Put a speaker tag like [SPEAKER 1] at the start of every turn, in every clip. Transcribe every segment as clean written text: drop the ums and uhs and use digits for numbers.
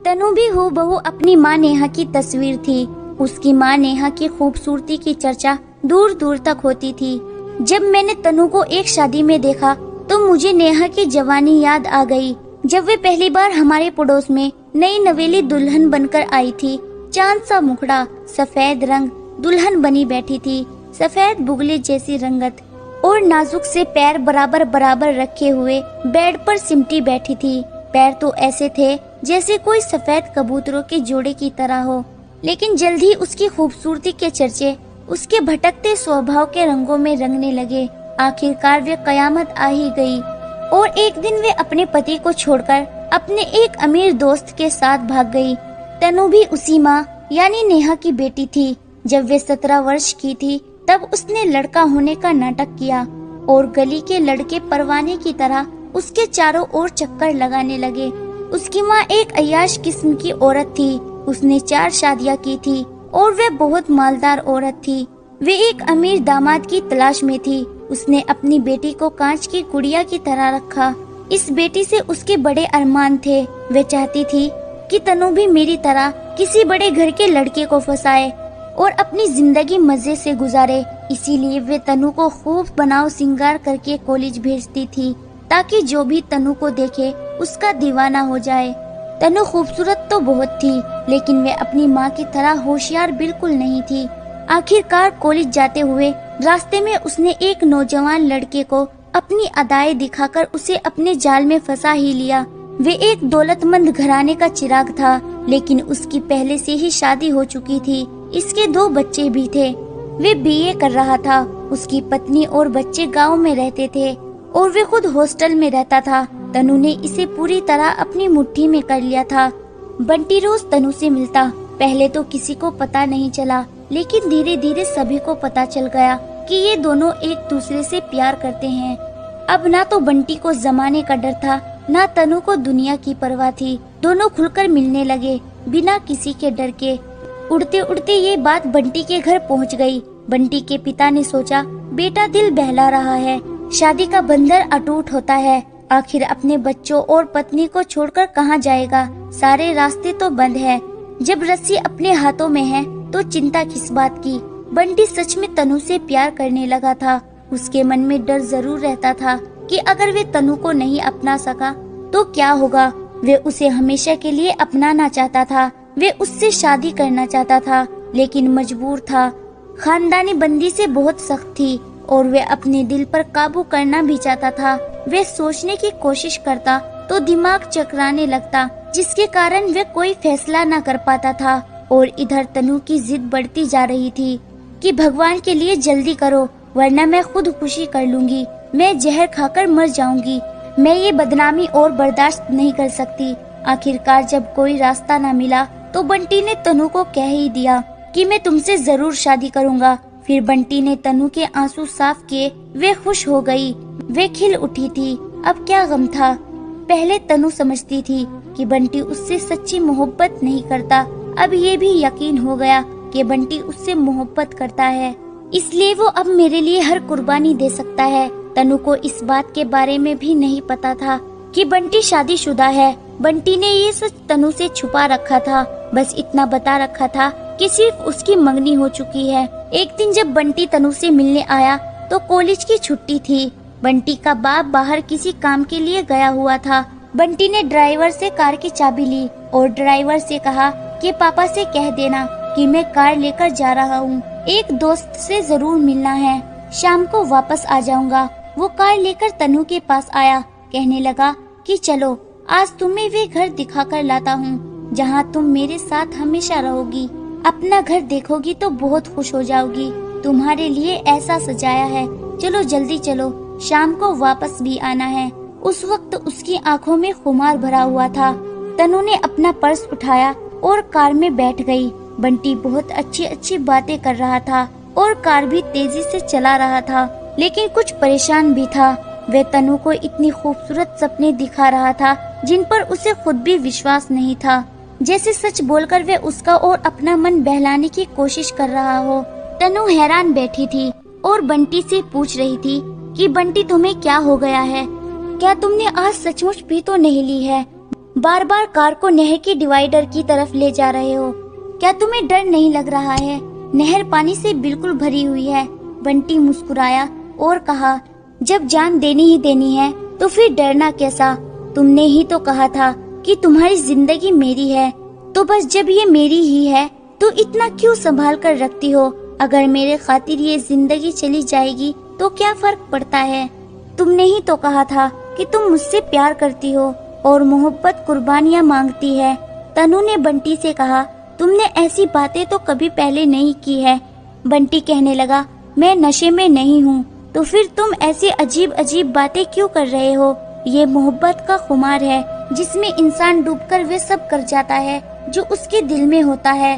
[SPEAKER 1] तनु भी हूबहू अपनी माँ नेहा की तस्वीर थी। उसकी माँ नेहा की खूबसूरती की चर्चा दूर दूर तक होती थी। जब मैंने तनु को एक शादी में देखा तो मुझे नेहा की जवानी याद आ गई, जब वे पहली बार हमारे पड़ोस में नई नवेली दुल्हन बनकर आई थी। चांद सा मुखड़ा, सफेद रंग, दुल्हन बनी बैठी थी, सफेद बुगले जैसी रंगत और नाजुक से पैर बराबर बराबर रखे हुए बेड पर सिमटी बैठी थी। पैर तो ऐसे थे जैसे कोई सफेद कबूतरों के जोड़े की तरह हो। लेकिन जल्द ही उसकी खूबसूरती के चर्चे उसके भटकते स्वभाव के रंगों में रंगने लगे। आखिरकार वे कयामत आ ही गई और एक दिन वे अपने पति को छोड़कर अपने एक अमीर दोस्त के साथ भाग गई। तनु भी उसी माँ यानी नेहा की बेटी थी। जब वे 17 वर्ष की थी तब उसने लड़का होने का नाटक किया और गली के लड़के परवाने की तरह उसके चारों ओर चक्कर लगाने लगे। उसकी माँ एक अय्याश किस्म की औरत थी। उसने 4 शादियाँ की थी और वे बहुत मालदार औरत थी। वे एक अमीर दामाद की तलाश में थी। उसने अपनी बेटी को कांच की गुड़िया की तरह रखा। इस बेटी से उसके बड़े अरमान थे। वे चाहती थी कि तनु भी मेरी तरह किसी बड़े घर के लड़के को फंसाए और अपनी जिंदगी मजे से गुजारे। इसीलिए वे तनु को खूब बनाव सिंगार करके कॉलेज भेजती थी ताकि जो भी तनु को देखे उसका दीवाना हो जाए। तनु खूबसूरत तो बहुत थी, लेकिन वे अपनी माँ की तरह होशियार बिल्कुल नहीं थी। आखिरकार कॉलेज जाते हुए रास्ते में उसने एक नौजवान लड़के को अपनी अदाएं दिखाकर उसे अपने जाल में फंसा ही लिया। वे एक दौलतमंद घराने का चिराग था, लेकिन उसकी पहले से ही शादी हो चुकी थी। इसके 2 बच्चे भी थे। वे बीए कर रहा था। उसकी पत्नी और बच्चे गांव में रहते थे और वे खुद हॉस्टल में रहता था। तनु ने इसे पूरी तरह अपनी मुट्ठी में कर लिया था। बंटी रोज तनु से मिलता। पहले तो किसी को पता नहीं चला, लेकिन धीरे धीरे सभी को पता चल गया कि ये दोनों एक दूसरे से प्यार करते हैं। अब ना तो बंटी को जमाने का डर था, ना तनु को दुनिया की परवाह थी। दोनों खुलकर मिलने लगे बिना किसी के डर के। उड़ते उड़ते ये बात बंटी के घर पहुंच गई। बंटी के पिता ने सोचा बेटा दिल बहला रहा है, शादी का बंधन अटूट होता है। आखिर अपने बच्चों और पत्नी को छोड़कर कहाँ जाएगा, सारे रास्ते तो बंद है। जब रस्सी अपने हाथों में है तो चिंता किस बात की। बंटी सच में तनु से प्यार करने लगा था। उसके मन में डर जरूर रहता था कि अगर वे तनु को नहीं अपना सका तो क्या होगा। वे उसे हमेशा के लिए अपनाना चाहता था। वे उससे शादी करना चाहता था, लेकिन मजबूर था। खानदानी बंदी से बहुत सख्त थी और वे अपने दिल पर काबू करना भी चाहता था। वे सोचने की कोशिश करता तो दिमाग चकराने लगता, जिसके कारण वे कोई फैसला न कर पाता था। और इधर तनु की जिद बढ़ती जा रही थी कि भगवान के लिए जल्दी करो, वरना मैं खुदकुशी कर लूंगी। मैं जहर खाकर मर जाऊंगी। मैं ये बदनामी और बर्दाश्त नहीं कर सकती। आखिरकार जब कोई रास्ता न मिला तो बंटी ने तनु को कह ही दिया कि मैं तुमसे जरूर शादी करूंगा। फिर बंटी ने तनु के आंसू साफ किए। वे खुश हो गई। वे खिल उठी थी। अब क्या गम था। पहले तनु समझती थी कि बंटी उससे सच्ची मोहब्बत नहीं करता। अब ये भी यकीन हो गया कि बंटी उससे मोहब्बत करता है, इसलिए वो अब मेरे लिए हर कुर्बानी दे सकता है। तनु को इस बात के बारे में भी नहीं पता था कि बंटी शादीशुदा है। बंटी ने ये सच तनु से छुपा रखा था। बस इतना बता रखा था कि सिर्फ उसकी मंगनी हो चुकी है। एक दिन जब बंटी तनु से मिलने आया तो कॉलेज की छुट्टी थी। बंटी का बाप बाहर किसी काम के लिए गया हुआ था। बंटी ने ड्राइवर से कार की चाबी ली और ड्राइवर से कहा कि पापा से कह देना कि मैं कार लेकर जा रहा हूँ। एक दोस्त से जरूर मिलना है, शाम को वापस आ जाऊंगा। वो कार लेकर तनु के पास आया। कहने लगा कि चलो आज तुम्हें वे घर दिखा कर लाता हूँ जहाँ तुम मेरे साथ हमेशा रहोगी। अपना घर देखोगी तो बहुत खुश हो जाओगी। तुम्हारे लिए ऐसा सजाया है। चलो जल्दी चलो, शाम को वापस भी आना है। उस वक्त उसकी आंखों में खुमार भरा हुआ था। तनु ने अपना पर्स उठाया और कार में बैठ गई। बंटी बहुत अच्छी अच्छी बातें कर रहा था और कार भी तेजी से चला रहा था, लेकिन कुछ परेशान भी था। वह तनु को इतनी खूबसूरत सपने दिखा रहा था जिन पर उसे खुद भी विश्वास नहीं था। जैसे सच बोलकर वे उसका और अपना मन बहलाने की कोशिश कर रहा हो। तनु हैरान बैठी थी और बंटी से पूछ रही थी कि बंटी तुम्हें क्या हो गया है? क्या तुमने आज सचमुच भी तो नहीं ली है? बार बार कार को नहर के डिवाइडर की तरफ ले जा रहे हो। क्या तुम्हें डर नहीं लग रहा है? नहर पानी से बिल्कुल भरी हुई है। बंटी मुस्कुराया और कहा, जब जान देनी ही देनी है तो फिर डरना कैसा? तुमने ही तो कहा था कि तुम्हारी जिंदगी मेरी है, तो बस जब ये मेरी ही है तो इतना क्यों संभाल कर रखती हो? अगर मेरे खातिर ये जिंदगी चली जाएगी तो क्या फर्क पड़ता है? तुमने ही तो कहा था कि तुम मुझसे प्यार करती हो और मोहब्बत कुर्बानियाँ मांगती है। तनु ने बंटी से कहा, तुमने ऐसी बातें तो कभी पहले नहीं की है। बंटी कहने लगा, मैं नशे में नहीं हूँ, तो फिर तुम ऐसी अजीब अजीब बातें क्यों कर रहे हो? ये मोहब्बत का खुमार है जिसमें इंसान डूबकर वे सब कर जाता है जो उसके दिल में होता है।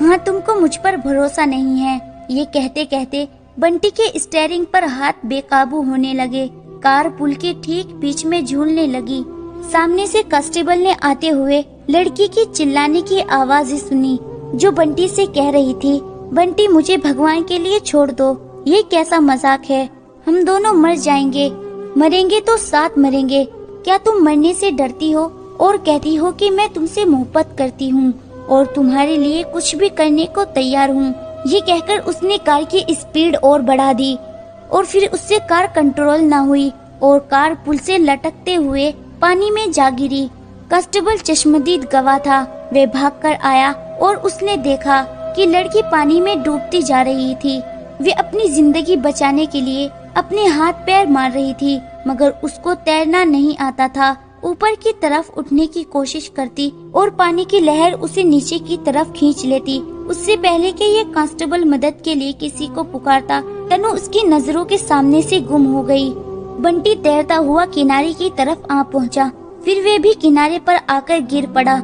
[SPEAKER 1] हाँ, तुमको मुझ पर भरोसा नहीं है। ये कहते कहते बंटी के स्टीयरिंग पर हाथ बेकाबू होने लगे। कार पुल के ठीक बीच में झूलने लगी। सामने से कांस्टेबल ने आते हुए लड़की की चिल्लाने की आवाज सुनी, जो बंटी से कह रही थी, बंटी मुझे भगवान के लिए छोड़ दो, ये कैसा मजाक है? हम दोनों मर जाएंगे, मरेंगे तो साथ मरेंगे। क्या तुम मरने से डरती हो और कहती हो कि मैं तुमसे मोहब्बत करती हूँ और तुम्हारे लिए कुछ भी करने को तैयार हूँ? ये कहकर उसने कार की स्पीड और बढ़ा दी और फिर उससे कार कंट्रोल न हुई और कार पुल से लटकते हुए पानी में जा गिरी। कांस्टेबल चश्मदीद गवाह था। वे भागकर आया और उसने देखा कि लड़की पानी में डूबती जा रही थी। वे अपनी जिंदगी बचाने के लिए अपने हाथ पैर मार रही थी, मगर उसको तैरना नहीं आता था। ऊपर की तरफ उठने की कोशिश करती और पानी की लहर उसे नीचे की तरफ खींच लेती। उससे पहले कि ये कांस्टेबल मदद के लिए किसी को पुकारता, तनु उसकी नजरों के सामने से गुम हो गई। बंटी तैरता हुआ किनारे की तरफ आ पहुंचा, फिर वे भी किनारे पर आकर गिर पड़ा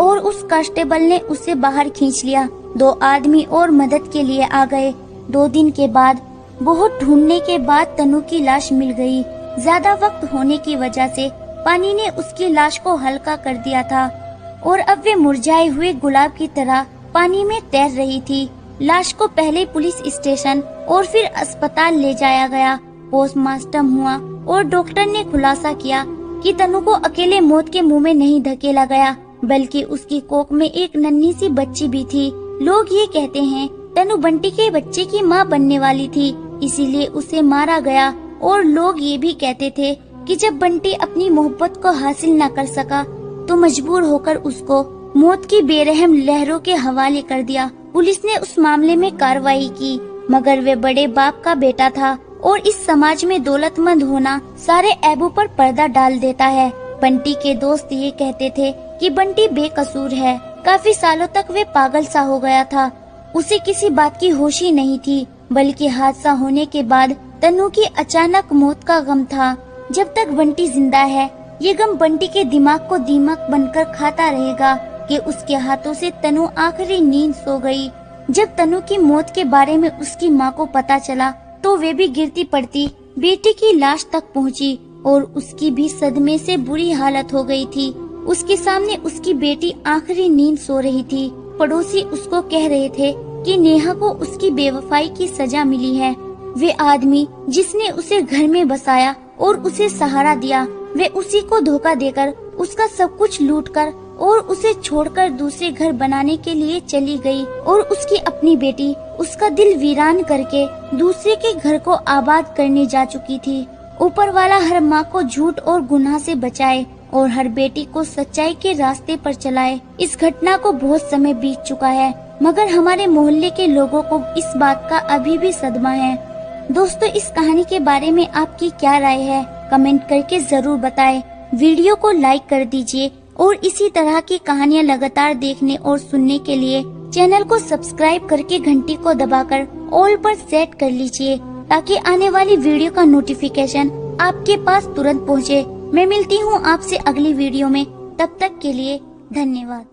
[SPEAKER 1] और उस कांस्टेबल ने उसे बाहर खींच लिया। 2 आदमी और मदद के लिए आ गए। 2 दिन के बाद बहुत ढूंढने के बाद तनु की लाश मिल गई। ज्यादा वक्त होने की वजह से पानी ने उसकी लाश को हल्का कर दिया था और अब वे मुरझाए हुए गुलाब की तरह पानी में तैर रही थी। लाश को पहले पुलिस स्टेशन और फिर अस्पताल ले जाया गया। पोस्टमार्टम हुआ और डॉक्टर ने खुलासा किया कि तनु को अकेले मौत के मुंह में नहीं धकेला गया, बल्कि उसकी कोख में एक नन्ही सी बच्ची भी थी। लोग ये कहते हैं तनु बंटी के बच्चे की माँ बनने वाली थी, इसीलिए उसे मारा गया। और लोग ये भी कहते थे कि जब बंटी अपनी मोहब्बत को हासिल न कर सका तो मजबूर होकर उसको मौत की बेरहम लहरों के हवाले कर दिया। पुलिस ने उस मामले में कार्रवाई की, मगर वे बड़े बाप का बेटा था और इस समाज में दौलतमंद होना सारे ऐबों पर पर्दा डाल देता है। बंटी के दोस्त ये कहते थे कि बंटी बेकसूर है। काफी सालों तक वे पागल सा हो गया था। उसे किसी बात की होश ही नहीं थी, बल्कि हादसा होने के बाद तनु की अचानक मौत का गम था। जब तक बंटी जिंदा है, ये गम बंटी के दिमाग को दीमक बनकर खाता रहेगा कि उसके हाथों से तनु आखिरी नींद सो गई। जब तनु की मौत के बारे में उसकी माँ को पता चला तो वे भी गिरती पड़ती बेटी की लाश तक पहुँची और उसकी भी सदमे से बुरी हालत हो गई थी। उसके सामने उसकी बेटी आखिरी नींद सो रही थी। पड़ोसी उसको कह रहे थे कि नेहा को उसकी बेवफाई की सजा मिली है। वे आदमी जिसने उसे घर में बसाया और उसे सहारा दिया, वे उसी को धोखा देकर उसका सब कुछ लूटकर और उसे छोड़कर दूसरे घर बनाने के लिए चली गई और उसकी अपनी बेटी उसका दिल वीरान करके दूसरे के घर को आबाद करने जा चुकी थी। ऊपर वाला हर माँ को झूठ और गुनाह से बचाए और हर बेटी को सच्चाई के रास्ते पर चलाए। इस घटना को बहुत समय बीत चुका है, मगर हमारे मोहल्ले के लोगों को इस बात का अभी भी सदमा है। दोस्तों, इस कहानी के बारे में आपकी क्या राय है? कमेंट करके जरूर बताएं। वीडियो को लाइक कर दीजिए और इसी तरह की कहानियाँ लगातार देखने और सुनने के लिए चैनल को सब्सक्राइब करके घंटी को दबाकर ऑल पर सेट कर लीजिए, ताकि आने वाली वीडियो का नोटिफिकेशन आपके पास तुरंत पहुँचे। मैं मिलती हूँ आपसे अगली वीडियो में, तब तक के लिए धन्यवाद।